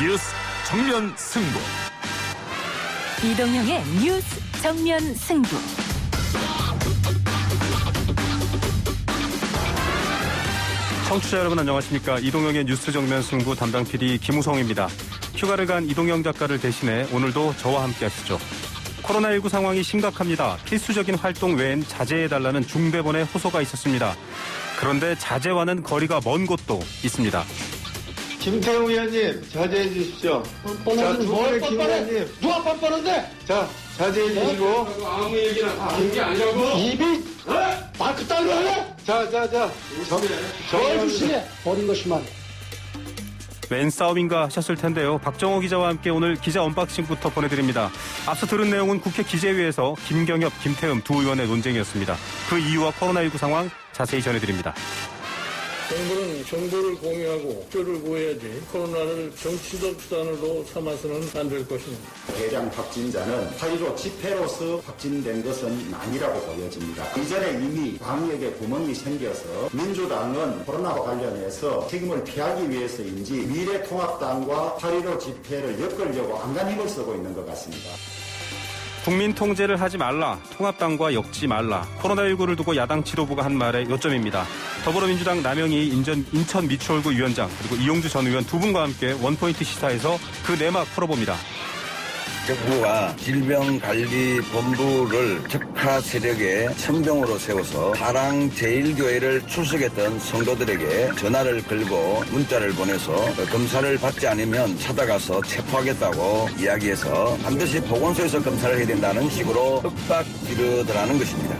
뉴스 정면 승부. 이동형의 뉴스 정면 승부. 청취자 여러분 안녕하십니까. 이동형의 뉴스 정면 승부 담당 PD 김우성입니다. 휴가를 간 이동형 작가를 대신해 오늘도 저와 함께 하시죠. 코로나19 상황이 심각합니다. 필수적인 활동 외엔 자제해달라는 중대본의 호소가 있었습니다. 그런데 자제와는 거리가 먼 곳도 있습니다. 김태우 의원님 자제해 주십시오. 자, 두 분의 김 의원님. 누가 뻔뻔한데? 자, 자제해 주시고. 아무 얘기나 하는 게 아니라고. 입이 마크 따로 하네? 자. 정주시에 버린 것이만. 웬 싸움인가 하셨을 텐데요. 박정호 기자와 함께 오늘 기자 언박싱부터 보내드립니다. 앞서 들은 내용은 국회 기재위에서 김경엽, 김태흠 두 의원의 논쟁이었습니다. 그 이유와 코로나19 상황 자세히 전해드립니다. 정부는 정보를 공유하고 협조를 구해야지 코로나를 정치적 수단으로 삼아서는 안 될 것입니다. 대량 확진자는 8.15 집회로서 확진된 것은 아니라고 보여집니다. 이전에 이미 방역에 구멍이 생겨서 민주당은 코로나와 관련해서 책임을 피하기 위해서인지 미래통합당과 8.15 집회를 엮으려고 안간 힘을 쓰고 있는 것 같습니다. 국민 통제를 하지 말라, 통합당과 엮지 말라. 코로나19를 두고 야당 지도부가 한 말의 요점입니다. 더불어민주당 남영희 인천 미추홀구 위원장 그리고 이용주 전 의원 두 분과 함께 원포인트 시사에서 그 내막 풀어봅니다. 정부가 질병관리본부를 적화 세력의 천병으로 세워서 사랑제일교회를 출석했던 성도들에게 전화를 걸고 문자를 보내서 검사를 받지 않으면 찾아가서 체포하겠다고 이야기해서 반드시 보건소에서 검사를 해야 된다는 식으로 윽박지르더라는 것입니다.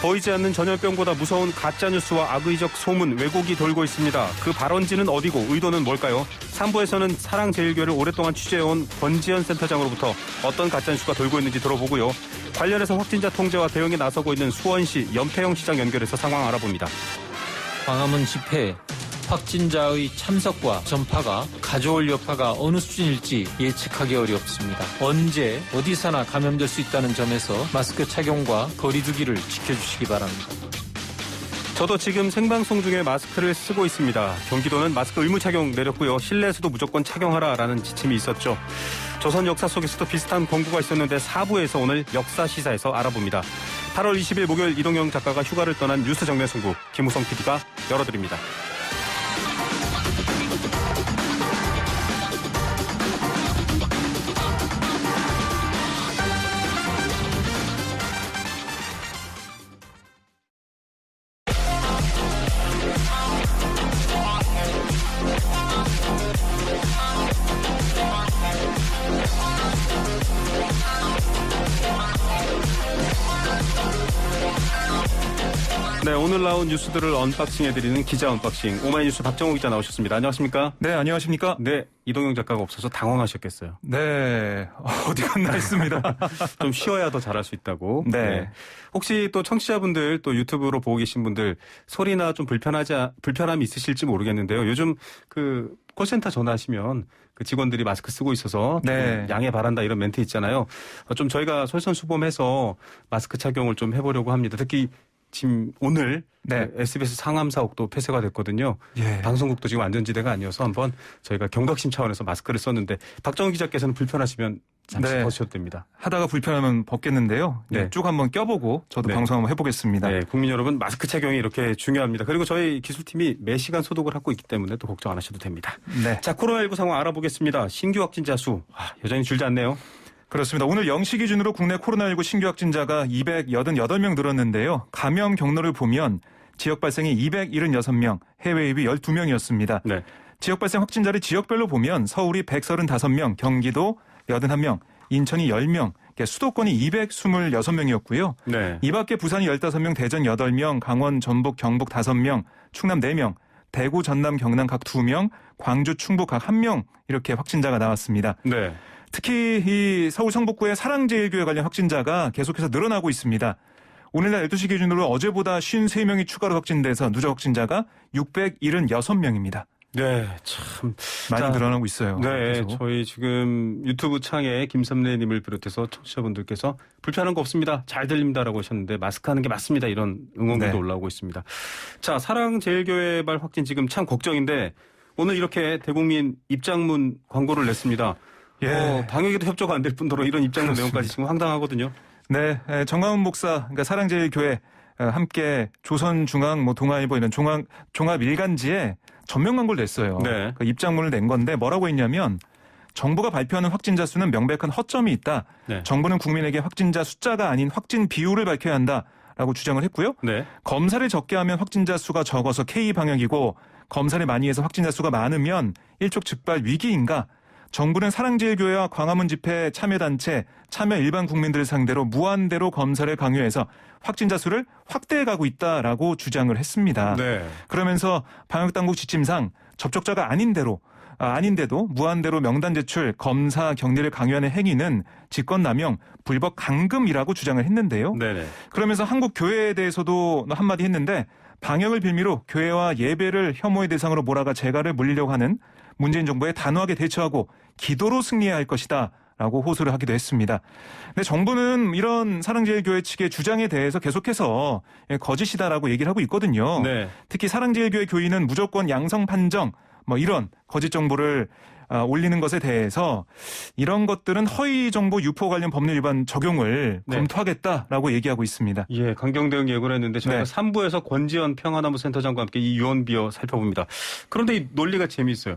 보이지 않는 전염병보다 무서운 가짜뉴스와 악의적 소문, 왜곡이 돌고 있습니다. 그 발원지는 어디고 의도는 뭘까요? 3부에서는 사랑제일교회를 오랫동안 취재해온 권지현 센터장으로부터 어떤 가짜뉴스가 돌고 있는지 들어보고요. 관련해서 확진자 통제와 대응에 나서고 있는 수원시 연폐영 시장 연결해서 상황 알아봅니다. 광화문 집회 확진자의 참석과 전파가 가져올 여파가 어느 수준일지 예측하기 어렵습니다. 언제 어디서나 감염될 수 있다는 점에서 마스크 착용과 거리 두기를 지켜주시기 바랍니다. 저도 지금 생방송 중에 마스크를 쓰고 있습니다. 경기도는 마스크 의무 착용 내렸고요. 실내에서도 무조건 착용하라라는 지침이 있었죠. 조선 역사 속에서도 비슷한 권고가 있었는데 4부에서 오늘 역사 시사에서 알아봅니다. 8월 20일 목요일 이동영 작가가 휴가를 떠난 뉴스 정면 승부 김우성 PD가 열어드립니다. 네, 오늘 나온 뉴스들을 언박싱해드리는 기자 언박싱. 오마이뉴스 박정호 기자 나오셨습니다. 안녕하십니까? 네, 안녕하십니까? 네, 이동영 작가가 없어서 당황하셨겠어요. 네, 어디 갔나 했습니다. 좀 쉬어야 더 잘할 수 있다고. 네. 혹시 또 청취자분들 또 유튜브로 보고 계신 분들 소리나 좀 불편함이 있으실지 모르겠는데요. 요즘 그 콜센터 전화하시면 그 직원들이 마스크 쓰고 있어서 네. 양해 바란다 이런 멘트 있잖아요. 좀 저희가 솔선수범해서 마스크 착용을 좀 해보려고 합니다. 특히 지금 오늘 네. SBS 상암사옥도 폐쇄가 됐거든요. 예. 방송국도 지금 안전지대가 아니어서 한번 저희가 경각심 차원에서 마스크를 썼는데 박정우 기자께서는 불편하시면 잠시 네. 벗으셔도 됩니다. 하다가 불편하면 벗겠는데요. 네. 쭉 한번 껴보고 저도 네. 방송 한번 해보겠습니다. 네, 국민 여러분 마스크 착용이 이렇게 중요합니다. 그리고 저희 기술팀이 매시간 소독을 하고 있기 때문에 또 걱정 안 하셔도 됩니다. 네. 자, 코로나19 상황 알아보겠습니다. 신규 확진자 수 여전히 줄지 않네요. 그렇습니다. 오늘 0시 기준으로 국내 코로나19 신규 확진자가 288명 늘었는데요. 감염 경로를 보면 지역 발생이 276명, 해외 유입이 12명이었습니다. 네. 지역 발생 확진자를 지역별로 보면 서울이 135명, 경기도 81명, 인천이 10명, 수도권이 226명이었고요. 네. 이 밖에 부산이 15명, 대전 8명, 강원, 전북, 경북 5명, 충남 4명, 대구, 전남, 경남 각 2명, 광주, 충북 각 1명 이렇게 확진자가 나왔습니다. 네. 특히 이 서울 성북구의 사랑제일교회 관련 확진자가 계속해서 늘어나고 있습니다. 오늘날 12시 기준으로 어제보다 53명이 추가로 확진돼서 누적 확진자가 676명입니다. 네, 참 많이 늘어나고 있어요. 네, 계속. 저희 지금 유튜브 창에 김삼래님을 비롯해서 청취자분들께서 불편한 거 없습니다. 잘 들립니다라고 하셨는데 마스크 하는 게 맞습니다. 이런 응원글도 네. 올라오고 있습니다. 자, 사랑제일교회 발 확진 지금 참 걱정인데 오늘 이렇게 대국민 입장문 광고를 냈습니다. 예. 방역에도 협조가 안 될 뿐더러 이런 입장문 내용까지 지금 황당하거든요. 네, 정광훈 목사, 그러니까 사랑제일교회 함께 조선중앙, 동아일보 이런 종합 일간지에 전면 광고를 냈어요. 네. 그 입장문을 낸 건데 뭐라고 했냐면 정부가 발표하는 확진자 수는 명백한 허점이 있다. 네. 정부는 국민에게 확진자 숫자가 아닌 확진 비율을 밝혀야 한다라고 주장을 했고요. 네. 검사를 적게 하면 확진자 수가 적어서 K 방역이고 검사를 많이 해서 확진자 수가 많으면 일촉즉발 위기인가? 정부는 사랑제일교회와 광화문 집회 참여단체, 참여 일반 국민들을 상대로 무한대로 검사를 강요해서 확진자 수를 확대해 가고 있다라고 주장을 했습니다. 네. 그러면서 방역당국 지침상 접촉자가 아닌데도 무한대로 명단 제출, 검사 격리를 강요하는 행위는 직권남용, 불법 강금이라고 주장을 했는데요. 네네. 그러면서 한국 교회에 대해서도 한마디 했는데 방역을 빌미로 교회와 예배를 혐오의 대상으로 몰아가 재갈을 물리려고 하는 문재인 정부에 단호하게 대처하고 기도로 승리해야 할 것이다. 라고 호소를 하기도 했습니다. 근데 정부는 이런 사랑제일교회 측의 주장에 대해서 계속해서 거짓이다라고 얘기를 하고 있거든요. 네. 특히 사랑제일교회 교인은 무조건 양성 판정 이런 거짓 정보를 올리는 것에 대해서 이런 것들은 허위 정보 유포 관련 법률 위반 적용을 네. 검토하겠다라고 얘기하고 있습니다. 예, 강경 대응 예고를 했는데 저희가 네. 3부에서 권지현 평화나무 센터장과 함께 이 유언비어 살펴봅니다. 그런데 이 논리가 재미있어요.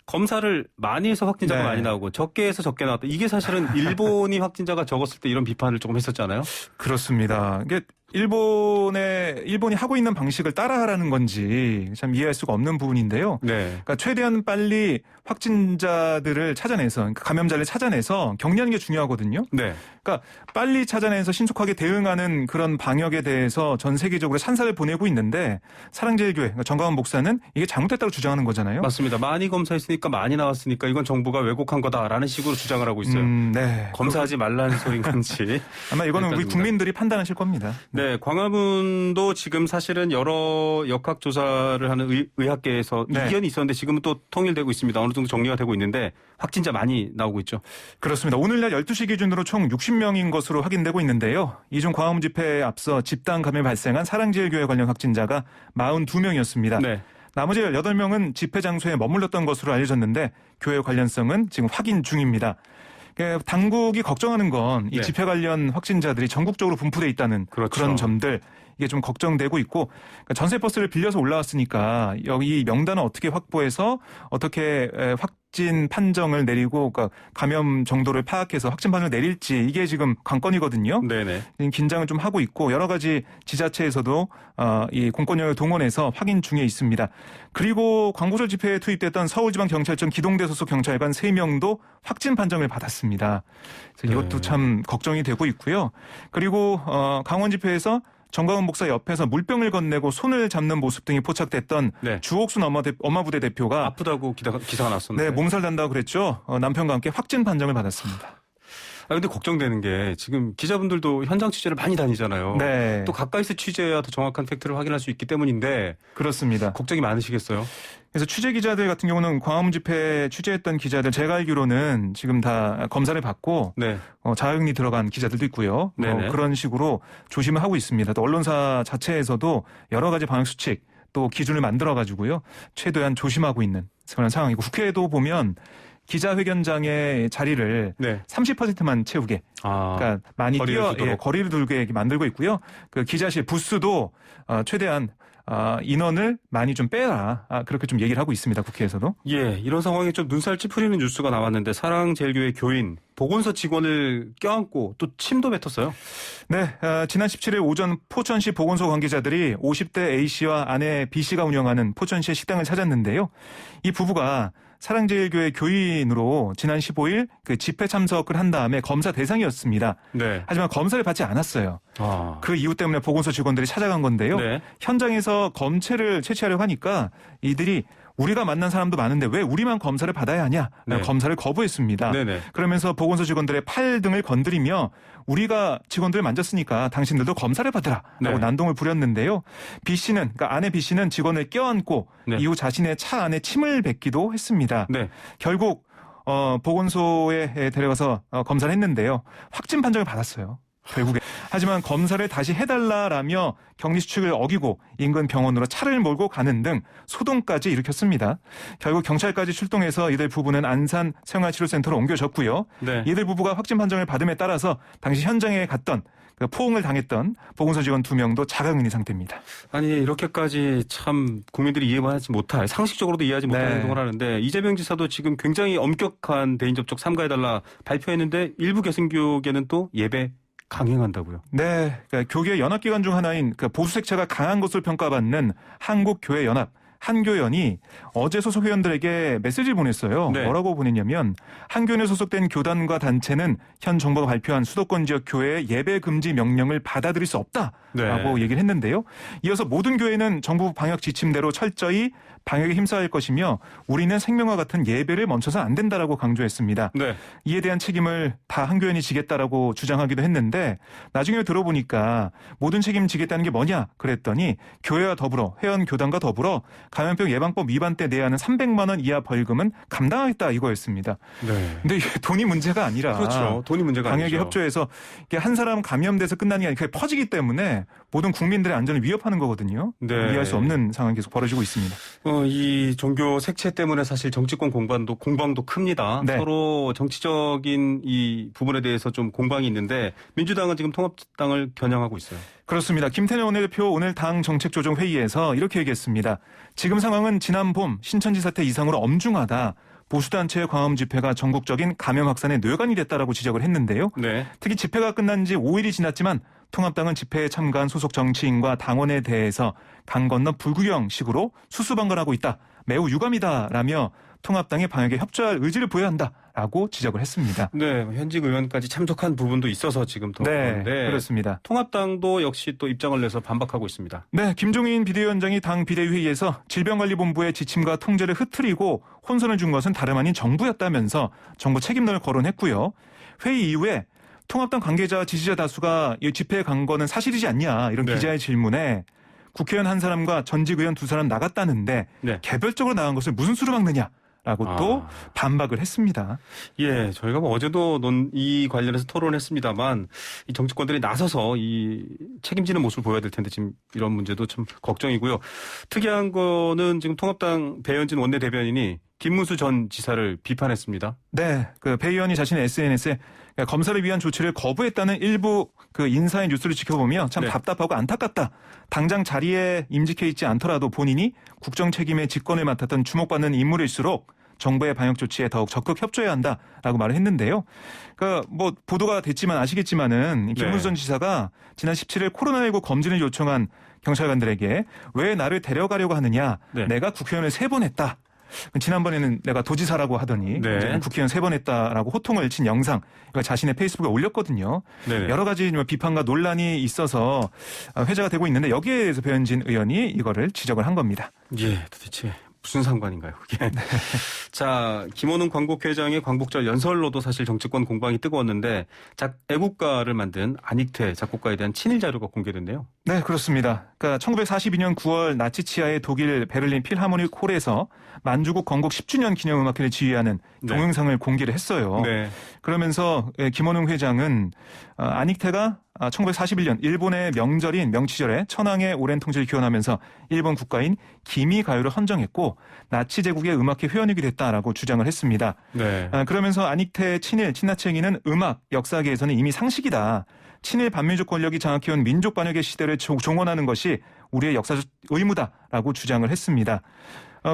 검사를 많이 해서 확진자가 네. 많이 나오고 적게 해서 적게 나왔다. 이게 사실은 일본이 확진자가 적었을 때 이런 비판을 조금 했었잖아요. 그렇습니다. 이게 일본이 하고 있는 방식을 따라하라는 건지 참 이해할 수가 없는 부분인데요. 네. 그러니까 최대한 빨리 확진자들을 찾아내서, 그러니까 감염자를 찾아내서 격리하는 게 중요하거든요. 네. 그러니까 빨리 찾아내서 신속하게 대응하는 그런 방역에 대해서 전 세계적으로 찬사를 보내고 있는데 사랑제일교회, 그러니까 정광훈 목사는 이게 잘못됐다고 주장하는 거잖아요. 맞습니다. 많이 검사했으니까 많이 나왔으니까 이건 정부가 왜곡한 거다라는 식으로 주장을 하고 있어요. 네. 검사하지 말라는 소린 건지. 아마 이거는 우리 국민들이 판단하실 겁니다. 네, 광화문도 지금 사실은 여러 역학조사를 하는 의학계에서 네. 이견이 있었는데 지금은 또 통일되고 있습니다. 어느 정도 정리가 되고 있는데 확진자 많이 나오고 있죠. 그렇습니다. 오늘날 12시 기준으로 총 60명인 것으로 확인되고 있는데요. 이 중 광화문 집회에 앞서 집단 감염이 발생한 사랑제일교회 관련 확진자가 42명이었습니다. 네. 나머지 18명은 집회 장소에 머물렀던 것으로 알려졌는데 교회 관련성은 지금 확인 중입니다. 당국이 걱정하는 건 이 네. 집회 관련 확진자들이 전국적으로 분포돼 있다는 그렇죠. 그런 점들 이게 좀 걱정되고 있고 전세버스를 빌려서 올라왔으니까 여기 명단을 어떻게 확보해서 어떻게 확진 판정을 내리고 그러니까 감염 정도를 파악해서 확진 판정을 내릴지 이게 지금 관건이거든요. 네네. 긴장을 좀 하고 있고 여러 가지 지자체에서도 이 공권력을 동원해서 확인 중에 있습니다. 그리고 광고절 집회에 투입됐던 서울지방경찰청 기동대 소속 경찰관 3명도 확진 판정을 받았습니다. 그래서 이것도 참 걱정이 되고 있고요. 그리고 강원 집회에서 정광훈 목사 옆에서 물병을 건네고 손을 잡는 모습 등이 포착됐던 네. 주옥순 엄마부대 대표가 아프다고 기사가 났었는데. 네, 몸살 난다고 그랬죠. 남편과 함께 확진 판정을 받았습니다. 근데 걱정되는 게 지금 기자분들도 현장 취재를 많이 다니잖아요. 네. 또 가까이서 취재해야 더 정확한 팩트를 확인할 수 있기 때문인데 그렇습니다. 걱정이 많으시겠어요? 그래서 취재 기자들 같은 경우는 광화문 집회 취재했던 기자들 제가 알기로는 지금 다 검사를 받고 네. 자가격리 들어간 기자들도 있고요. 네네. 그런 식으로 조심을 하고 있습니다. 또 언론사 자체에서도 여러 가지 방역 수칙 또 기준을 만들어 가지고요. 최대한 조심하고 있는 그런 상황이고 국회에도 보면 기자회견장의 자리를 네. 30%만 채우게. 그러니까 많이 거리를 두게 만들고 있고요. 그 기자실 부스도 최대한 인원을 많이 좀 빼라. 그렇게 좀 얘기를 하고 있습니다. 국회에서도. 예, 이런 상황에 좀 눈살 찌푸리는 뉴스가 나왔는데 사랑제일교회 교인 보건소 직원을 껴안고 또 침도 뱉었어요. 네, 지난 17일 오전 포천시 보건소 관계자들이 50대 A씨와 아내 B씨가 운영하는 포천시의 식당을 찾았는데요. 이 부부가 사랑제일교회 교인으로 지난 15일 그 집회 참석을 한 다음에 검사 대상이었습니다. 네. 하지만 검사를 받지 않았어요. 그 이유 때문에 보건소 직원들이 찾아간 건데요. 네. 현장에서 검체를 채취하려고 하니까 이들이 우리가 만난 사람도 많은데 왜 우리만 검사를 받아야 하냐? 네. 검사를 거부했습니다. 네네. 그러면서 보건소 직원들의 팔 등을 건드리며 우리가 직원들을 만졌으니까 당신들도 검사를 받으라 라고 네. 난동을 부렸는데요. B씨는 그러니까 아내 B씨는 직원을 껴안고 네. 이후 자신의 차 안에 침을 뱉기도 했습니다. 네. 결국 보건소에 데려가서 검사를 했는데요. 확진 판정을 받았어요. 결국에. 하지만 검사를 다시 해달라라며 격리 수칙을 어기고 인근 병원으로 차를 몰고 가는 등 소동까지 일으켰습니다. 결국 경찰까지 출동해서 이들 부부는 안산 생활치료센터로 옮겨졌고요. 네. 이들 부부가 확진 판정을 받음에 따라서 당시 현장에 갔던 포옹을 당했던 보건소 직원 2명도 자가격리 상태입니다. 아니 이렇게까지 참 국민들이 이해하지 못할 상식적으로도 이해하지 못할 네. 행동을 하는데 이재명 지사도 지금 굉장히 엄격한 대인 접촉 삼가해달라 발표했는데 일부 개신교계는 또 예배 강행한다고요. 네, 그러니까 교계 연합기관 중 하나인 보수 색채가 강한 것으로 평가받는 한국교회연합 한교연이 어제 소속 회원들에게 메시지를 보냈어요. 네. 뭐라고 보냈냐면 한교연에 소속된 교단과 단체는 현 정부가 발표한 수도권 지역 교회의 예배 금지 명령을 받아들일 수 없다라고 네. 얘기를 했는데요. 이어서 모든 교회는 정부 방역 지침대로 철저히 방역에 힘써야 할 것이며 우리는 생명과 같은 예배를 멈춰서 안 된다라고 강조했습니다. 네. 이에 대한 책임을 다 한교연이 지겠다라고 주장하기도 했는데 나중에 들어보니까 모든 책임 지겠다는 게 뭐냐 그랬더니 교회와 더불어 회원 교단과 더불어 감염병 예방법 위반 때 내야 하는 300만 원 이하 벌금은 감당하겠다 이거였습니다. 네. 근데 이게 돈이 문제가 아니라 그렇죠. 돈이 문제가 방역에 아니죠. 협조해서 이게 한 사람 감염돼서 끝나는 게 아니라 그게 퍼지기 때문에 모든 국민들의 안전을 위협하는 거거든요. 네. 이해할 수 없는 상황이 계속 벌어지고 있습니다. 이 종교 색채 때문에 사실 정치권 공방도 큽니다. 네. 서로 정치적인 이 부분에 대해서 좀 공방이 있는데 민주당은 지금 통합당을 겨냥하고 있어요. 그렇습니다. 김태년 원내대표 오늘 당 정책조정회의에서 이렇게 얘기했습니다. 지금 상황은 지난 봄 신천지 사태 이상으로 엄중하다. 보수단체의 광화문 집회가 전국적인 감염 확산의 뇌관이 됐다라고 지적을 했는데요. 네. 특히 집회가 끝난 지 5일이 지났지만 통합당은 집회에 참가한 소속 정치인과 당원에 대해서 강 건너 불구경식으로 수수방관하고 있다. 매우 유감이다라며 통합당의 방역에 협조할 의지를 보여야 한다라고 지적을 했습니다. 네, 현직 의원까지 참석한 부분도 있어서 지금 더 네, 그런데 그렇습니다. 통합당도 역시 또 입장을 내서 반박하고 있습니다. 네, 김종인 비대위원장이 당 비대위회의에서 질병관리본부의 지침과 통제를 흐트리고 혼선을 준 것은 다름 아닌 정부였다면서 정부 책임론을 거론했고요. 회의 이후에 통합당 관계자 지지자 다수가 이 집회에 간 거는 사실이지 않냐 이런 네. 기자의 질문에 국회의원 한 사람과 전직 의원 2사람 나갔다는데 네. 개별적으로 나간 것을 무슨 수로 막느냐라고 또 반박을 했습니다. 예, 저희가 뭐 어제도 이 관련해서 토론했습니다만 이 정치권들이 나서서 이 책임지는 모습을 보여야 될 텐데 지금 이런 문제도 참 걱정이고요. 특이한 거는 지금 통합당 배현진 원내대변인이 김문수 전 지사를 비판했습니다. 네, 배 의원이 자신의 SNS에 검사를 위한 조치를 거부했다는 일부 인사의 뉴스를 지켜보며 참 네. 답답하고 안타깝다. 당장 자리에 임직해 있지 않더라도 본인이 국정 책임의 직권을 맡았던 주목받는 인물일수록 정부의 방역 조치에 더욱 적극 협조해야 한다라고 말을 했는데요. 뭐 보도가 됐지만 아시겠지만은 김문수 전 지사가 지난 17일 코로나19 검진을 요청한 경찰관들에게 왜 나를 데려가려고 하느냐. 네. 내가 국회의원을 3번 했다. 지난번에는 내가 도지사라고 하더니 네. 이제는 국회의원 3번 했다라고 호통을 친 영상 이걸 자신의 페이스북에 올렸거든요. 네네. 여러 가지 비판과 논란이 있어서 회자가 되고 있는데 여기에 대해서 배현진 의원이 이거를 지적을 한 겁니다. 예, 도대체 무슨 상관인가요, 그게? 자, 김원웅 광복회장의 광복절 연설로도 사실 정치권 공방이 뜨거웠는데 애국가를 만든 안익태 작곡가에 대한 친일 자료가 공개됐네요. 네, 그렇습니다. 그러니까 1942년 9월 나치 치하의 독일 베를린 필하모닉 홀에서 만주국 건국 10주년 기념음악회를 지휘하는 네. 동영상을 공개를 했어요. 네. 그러면서 김원웅 회장은 안익태가 1941년 일본의 명절인 명치절에 천황의 오랜 통치를 기원하면서 일본 국가인 기미 가요를 헌정했고 나치 제국의 음악회 회원이게 됐다라고 주장을 했습니다. 네. 그러면서 안익태의 친나치 행위는 음악 역사계에서는 이미 상식이다. 친일 반민족 권력이 장악해온 민족 반역의 시대를 종언하는 것이 우리의 역사적 의무다라고 주장을 했습니다.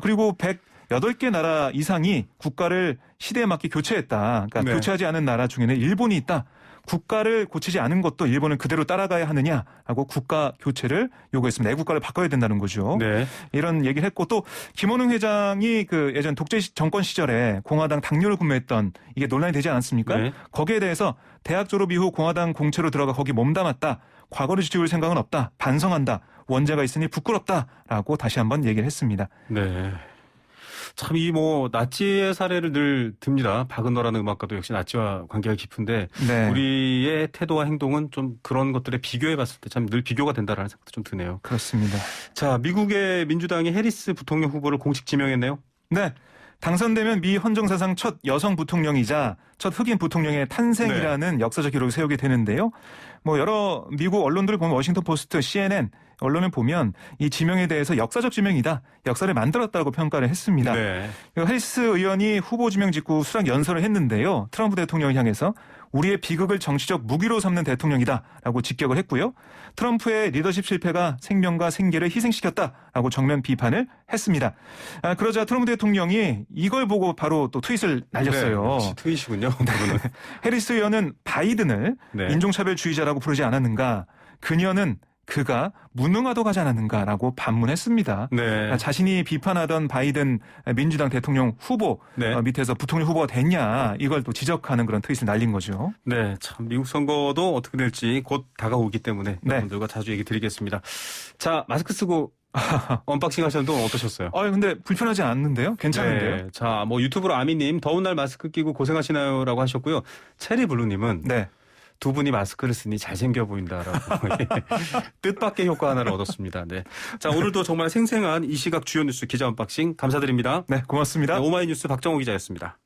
그리고 108개 나라 이상이 국가를 시대에 맞게 교체했다. 그러니까 네. 교체하지 않은 나라 중에는 일본이 있다. 국가를 고치지 않은 것도 일본은 그대로 따라가야 하느냐라고 국가 교체를 요구했습니다. 애국가를 바꿔야 된다는 거죠. 네. 이런 얘기를 했고 또 김원웅 회장이 예전 독재 정권 시절에 공화당 당뇨를 근무했던 이게 논란이 되지 않았습니까? 네. 거기에 대해서 대학 졸업 이후 공화당 공채로 들어가 거기 몸담았다. 과거를 지울 생각은 없다. 반성한다. 원죄가 있으니 부끄럽다라고 다시 한번 얘기를 했습니다. 네. 참 나치의 사례를 늘 듭니다. 박은너라는 음악가도 역시 나치와 관계가 깊은데 네. 우리의 태도와 행동은 좀 그런 것들에 비교해 봤을 때 참 늘 비교가 된다라는 생각도 좀 드네요. 그렇습니다. 자, 미국의 민주당이 해리스 부통령 후보를 공식 지명했네요. 네. 당선되면 미 헌정사상 첫 여성 부통령이자 첫 흑인 부통령의 탄생이라는 역사적 기록을 세우게 되는데요. 뭐 여러 미국 언론들을 보면 워싱턴 포스트, CNN 언론을 보면 이 지명에 대해서 역사적 지명이다. 역사를 만들었다고 평가를 했습니다. 네. 해리스 의원이 후보 지명 직후 수락 연설을 했는데요. 트럼프 대통령을 향해서 우리의 비극을 정치적 무기로 삼는 대통령이다라고 직격을 했고요. 트럼프의 리더십 실패가 생명과 생계를 희생시켰다라고 정면 비판을 했습니다. 그러자 트럼프 대통령이 이걸 보고 바로 또 트윗을 날렸어요. 네, 역시 트윗이군요. 해리스 의원은 바이든을 네. 인종차별주의자라고 부르지 않았는가. 그녀는 그가 무능하다고 하지 않았는가라고 반문했습니다. 네. 자신이 비판하던 바이든 민주당 대통령 후보 네. 밑에서 부통령 후보가 됐냐 이걸 또 지적하는 그런 트윗을 날린 거죠. 네, 참 미국 선거도 어떻게 될지 곧 다가오기 때문에 네. 여러분들과 자주 얘기 드리겠습니다. 자, 마스크 쓰고 언박싱 하셨는 동안 어떠셨어요? 근데 불편하지 않는데요? 괜찮은데요? 네. 자, 뭐 유튜브로 아미님 더운 날 마스크 끼고 고생하시나요라고 하셨고요. 체리블루님은 네. 두 분이 마스크를 쓰니 잘생겨 보인다라고 뜻밖의 효과 하나를 얻었습니다. 네. 자, 오늘도 정말 생생한 이 시각 주요 뉴스 기자 언박싱 감사드립니다. 네, 고맙습니다. 네, 오마이뉴스 박정호 기자였습니다.